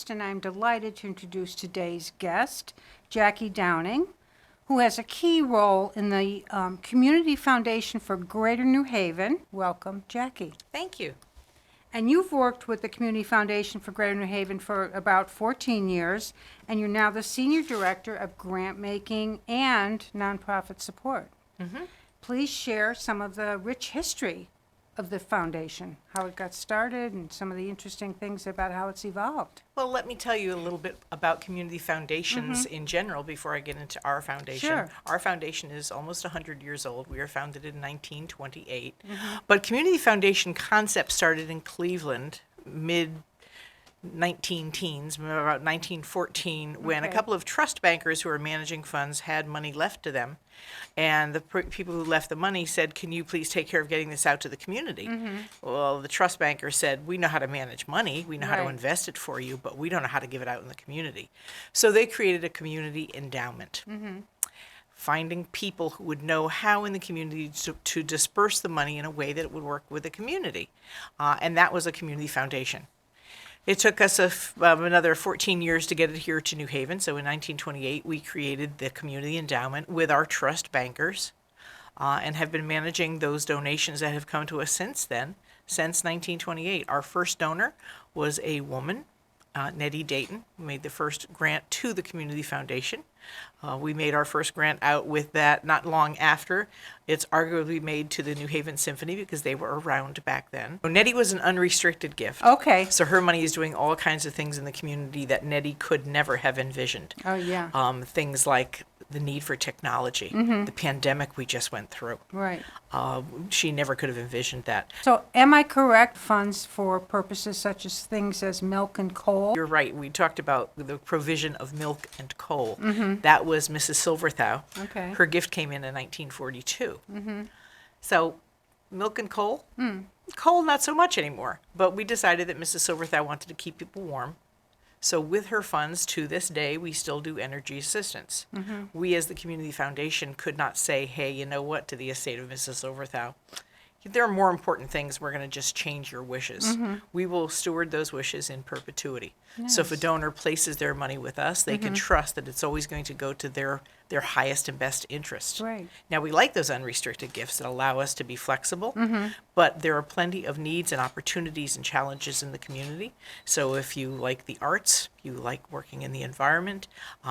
host, and I'm delighted to introduce today's guest, Jackie Downing, who has a key role in the Community Foundation for Greater New Haven. Welcome, Jackie. Thank you. And you've worked with the Community Foundation for Greater New Haven for about 14 years, and you're now the Senior Director of Grant Making and Nonprofit Support. Mm-hmm. Please share some of the rich history of the foundation, how it got started, and some of the interesting things about how it's evolved. Well, let me tell you a little bit about community foundations in general before I get into our foundation. Sure. Our foundation is almost 100 years old. We were founded in 1928. But community foundation concept started in Cleveland mid-19-teens, about 1914, when a Okay. couple of trust bankers who were managing funds had money left to them. And the people who left the money said, can you please take care of getting this out to the community? Well, the trust banker said, we know how to manage money, we know how to Right. invest it for you, but we don't know how to give it out in the community. So they created a community endowment. Finding people who would know how in the community to disperse the money in a way that it would work with the community. And that was a community foundation. It took us another 14 years to get it here to New Haven. So in 1928, we created the community endowment with our trust bankers and have been managing those donations that have come to us since then, since 1928. Our first donor was a woman, Nettie Dayton, who made the first grant to the Community Foundation. We made our first grant out with that not long after. It's arguably made to the New Haven Symphony because they were around back then. So Nettie was an unrestricted gift. Okay. So her money is doing all kinds of things in the community that Nettie could never have envisioned. Oh, yeah. Things like the need for technology, the pandemic we just went through. Right. She never could have envisioned that. So am I correct, funds for purposes such as things as milk and coal? You're right. We talked about the provision of milk and coal. That was Mrs. Silverthau. Okay. Her gift came in 1942. So milk and coal? Coal, not so much anymore. But we decided that Mrs. Silverthau wanted to keep people warm. So with her funds, to this day, we still do energy assistance. We as the Community Foundation could not say, hey, you know what, to the estate of Mrs. Silverthau, there are more important things. We're going to just change your wishes. We will steward those wishes in perpetuity. So if a donor places their money with us, they can trust that it's always going to go to their highest and best interest. Right. Now, we like those unrestricted gifts that allow us to be flexible, but there are plenty of needs and opportunities and challenges in the community. So if you like the arts, you like working in the environment,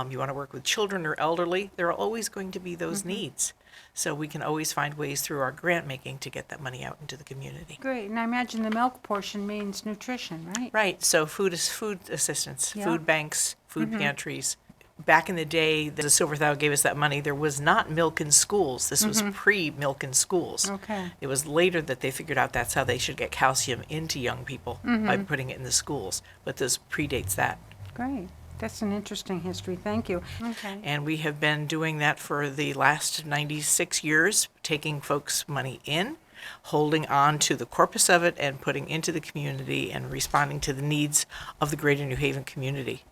you want to work with children or elderly, there are always going to be those needs. So we can always find ways through our grant making to get that money out into the community. Great. And I imagine the milk portion means nutrition, right? Right. So food assistance, Yeah. food banks, food pantries. Back in the day, the Silverthau gave us that money. There was not milk in schools. This was pre-milk in schools. Okay. It was later that they figured out that's how they should get calcium into young people by putting it in the schools. But this predates that. Great. That's an interesting history. Thank you. Okay. And we have been doing that for the last 96 years, taking folks' money in, holding on to the corpus of it, and putting into the community and responding to the needs of the Greater New Haven community.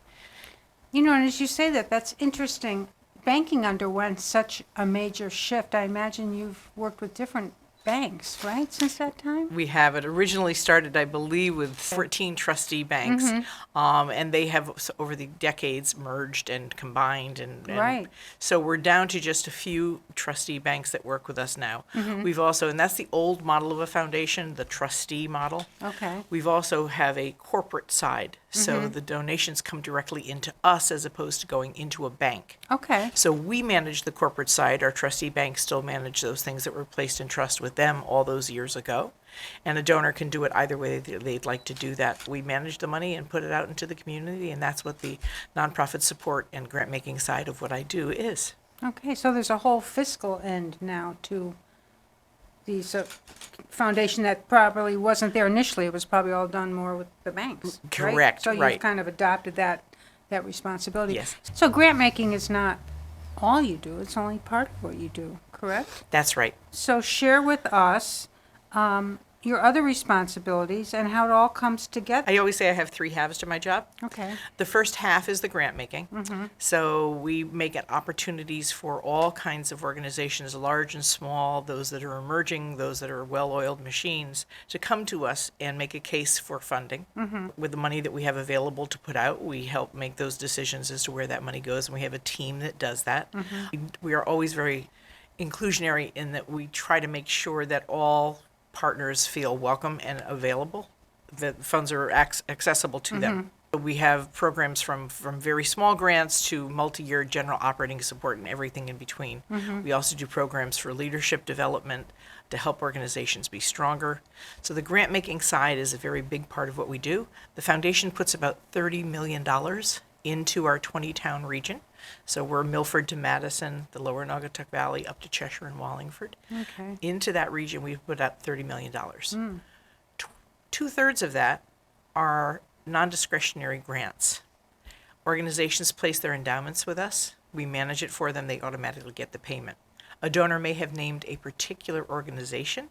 You know, and as you say that, that's interesting. Banking underwent such a major shift. I imagine you've worked with different banks, right, since that time? We have. It originally started, I believe, with 14 trustee banks, and they have, over the decades, merged and combined. And Right. So we're down to just a few trustee banks that work with us now. We've also, and that's the old model of a foundation, the trustee model. Okay. We've also have a corporate side, so the donations come directly into us as opposed to going into a bank. Okay. So we manage the corporate side. Our trustee banks still manage those things that were placed in trust with them all those years ago. And a donor can do it either way they'd like to do that. We manage the money and put it out into the community, and that's what the nonprofit support and grant making side of what I do is. Okay, so there's a whole fiscal end now to the foundation that probably wasn't there initially. It was probably all done more with the banks, right? Correct, So you've right. kind of adopted that responsibility. Yes. So grant making is not all you do. It's only part of what you do, correct? That's right. So share with us your other responsibilities and how it all comes together. I always say I have 3 halves to my job. Okay. The first half is the grant making. So we make it opportunities for all kinds of organizations, large and small, those that are emerging, those that are well-oiled machines, to come to us and make a case for funding. With the money that we have available to put out, we help make those decisions as to where that money goes, and we have a team that does that. We are always very inclusionary in that we try to make sure that all partners feel welcome and available, that funds are accessible to them. We have programs from very small grants to multi-year general operating support and everything in between. We also do programs for leadership development to help organizations be stronger. So the grant making side is a very big part of what we do. The foundation puts about $30 million into our 20-town region. So we're Milford to Madison, the lower Naugatuck Valley, up to Cheshire and Wallingford. Okay. Into that region, we've put out $30 million. Two-thirds of that are non-discretionary grants. Organizations place their endowments with us. We manage it for them. They automatically get the payment. A donor may have named a particular organization,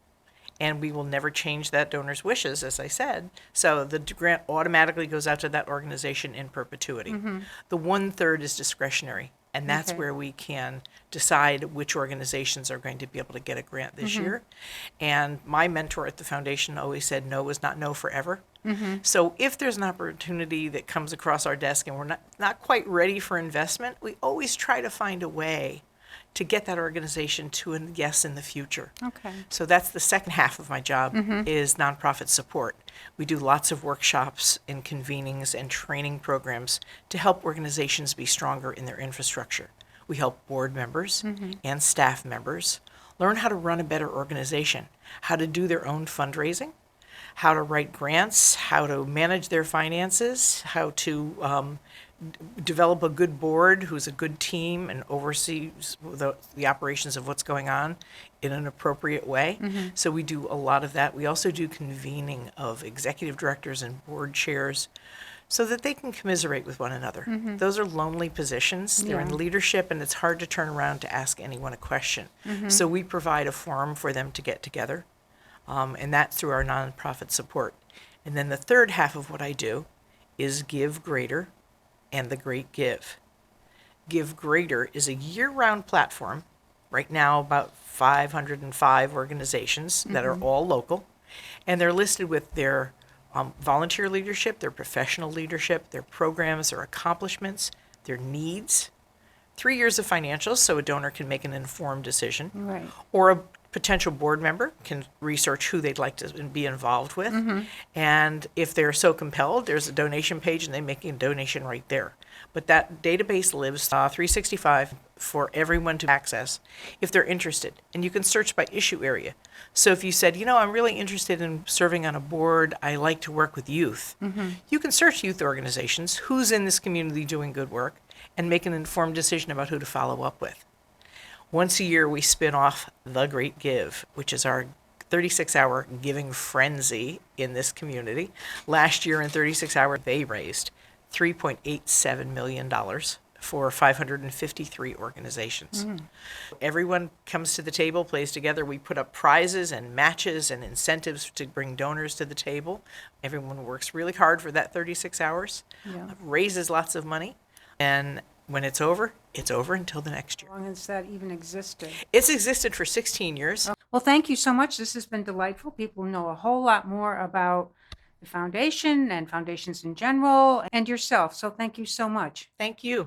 and we will never change that donor's wishes, as I said. So the grant automatically goes out to that organization in perpetuity. The 1/3 is discretionary, and that's Okay. where we can decide which organizations are going to be able to get a grant this year. And my mentor at the foundation always said no is not no forever. So if there's an opportunity that comes across our desk and we're not quite ready for investment, we always try to find a way to get that organization to a yes in the future. Okay. So that's the second half of my job is nonprofit support. We do lots of workshops and convenings and training programs to help organizations be stronger in their infrastructure. We help board members and staff members learn how to run a better organization, how to do their own fundraising, how to write grants, how to manage their finances, how to develop a good board who's a good team and oversees the operations of what's going on in an appropriate way. So we do a lot of that. We also do convening of executive directors and board chairs so that they can commiserate with one another. Those are lonely positions. They're in Yeah. leadership, and it's hard to turn around to ask anyone a question. So we provide a forum for them to get together, and that's through our nonprofit support. And then the third half of what I do is Give Greater and the Great Give. Give Greater is a year-round platform. Right now, about 505 organizations that are all local, and they're listed with their volunteer leadership, their professional leadership, their programs, their accomplishments, their needs, 3 years of financials so a donor can make an informed decision, Right. or a potential board member can research who they'd like to be involved with. And if they're so compelled, there's a donation page and they make a donation right there. But that database lives 365 for everyone to access if they're interested. And you can search by issue area. So if you said, I'm really interested in serving on a board, I like to work with youth, you can search youth organizations, who's in this community doing good work, and make an informed decision about who to follow up with. Once a year, we spin off The Great Give, which is our 36-hour giving frenzy in this community. Last year, in 36 hours, they raised $3.87 million for 553 organizations. Everyone comes to the table, plays together. We put up prizes and matches and incentives to bring donors to the table. Everyone works really hard for that 36 hours, Yeah. raises lots of money, and when it's over until the next year. As long as that even existed. It's existed for 16 years. Well, thank you so much. This has been delightful. People know a whole lot more about the foundation and foundations in general and yourself. So thank you so much. Thank you.